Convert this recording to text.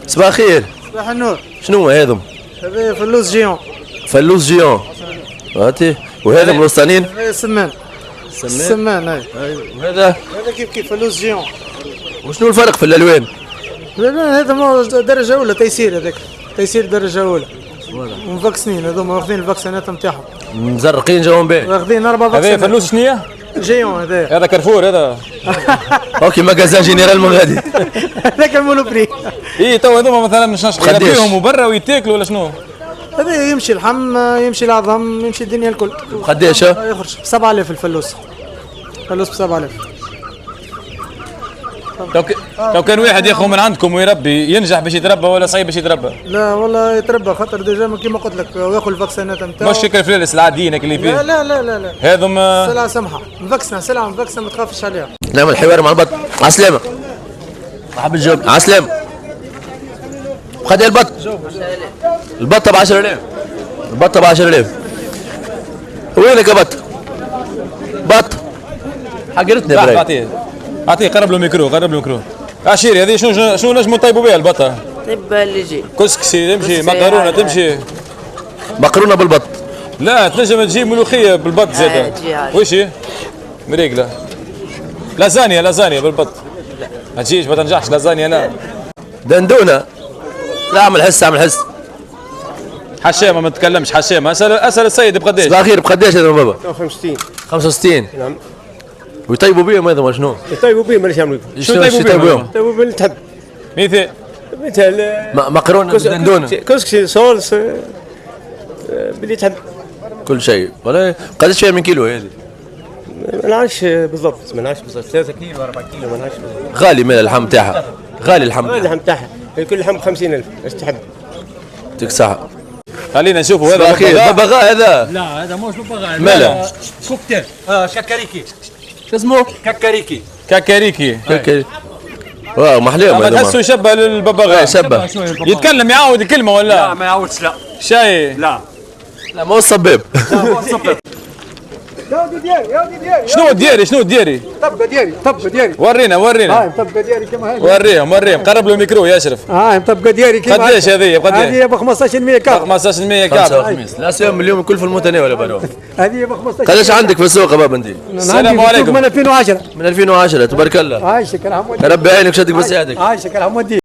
صباح الخير. صباح النور. شنو هذم؟ هذا فلوس جيون. فلوس جيون. هاتي وهذا من الوسطانيين؟ سمان. سمان اي. وهذا؟ هذا كيف فلوس جيون. وشنو الفرق في الالوان؟ لا هذا درجة أولى تيسير هذاك. تيسير درجة أولى. ومفكسنين هذوما واخذين الفاكسينات نتاعهم. مزرقين جاهم باهي. واخذين 4 فاكسينات. هذا فلوس شنية؟ جيون هذا كارفور هذا. اوكي ماغازان جينيرال من غادي. هذاك المونوبري. اي تو هذوما مثلا مش يربيهم برا ويتاكلوا ولا شنو؟ هذا يمشي اللحم يمشي العظم يمشي الدنيا الكل. قداش؟ يخرج ب 7000 الفلوس. فلوس ب 7000. لو كان واحد ياخذ من عندكم ويربي ينجح باش يتربى ولا صعيب باش يتربى؟ لا والله يتربى خاطر ديجا كيما قلت لك وياخذ الفاكسينات نتاعو. مش شكل الفلوس العاديين اللي فيه. لا هذم سلعة سمحة مفكسنة سلعة مفكسنة ما تخافش عليها. نعمل حوار مع البط. عسلامة. حاب الجواب. عسلامة. خدي البط. البطة ب 10000. البطة ب 10000. وينك يا بط؟ بط. حقرتني يا براي. اعطيه قرب له الميكرو قرب له الميكرو. عشيري هذه شنو نجموا نطيبوا بها البطه؟ طيب اللي يجي كسكسي تمشي مقرونه تمشي. مقرونه بالبط. لا تنجم تجيب ملوخيه بالبط زاده. وش هي؟ مريقله. لازانيا بالبط. ما تجيش ما تنجحش لازانيا لا. دندونه. لا اعمل حس. حشامه ما تتكلمش حشامه اسال السيد بقداش؟ صباح الخير بقداش هذا بابا؟ 65. 65. نعم. ويطيبوا بهم هذا شنو؟ يطيبوا بهم مانيش يعملوا. شنو يطيبوا بهم؟ يطيبوا بهم اللي تحب. مثال مقرونه بالدندونه. كسكسي صولص باللي تحب. كل شيء. ولا قداش فيها من كيلو هذه؟ ما نعرفش بالضبط 3 كيلو 4 كيلو ما نعرفش بالضبط. غالي مال اللحم تاعها. غالي اللحم تاعها. كل لحم ب 50,000 ايش تحب؟ يعطيك الصحة. خلينا نشوفوا هذا ببغاء هذا. لا هذا مش ببغاء. ماله؟ كوكتيل. كاكاريكي. شو اسمه؟ كاكاريكي. واو محليهم ما تحسوا يشبه للببغاء. يشبه. يتكلم يعاود الكلمة ولا؟ لا ما يعاودش لا. شاي. لا ما هو الصباب. شنو الدياري؟ طبقة دياري. ورينا. طبقة دياري كما هذه. وريهم قرب له الميكرو يا اشرف. طبقة دياري كما قداش هذه بقداش؟ هذه ب 15% كارت. 15% كارت. لا سيوم اليوم الكل في المتناول يا بنو. هذه ب 15. قداش عندك في السوق يا بابا انت؟ السلام عليكم. من 2010. من 2010 تبارك الله. عايشك الحمد لله. ربي عينك شدك بس يدك. عايشك الحمد لله.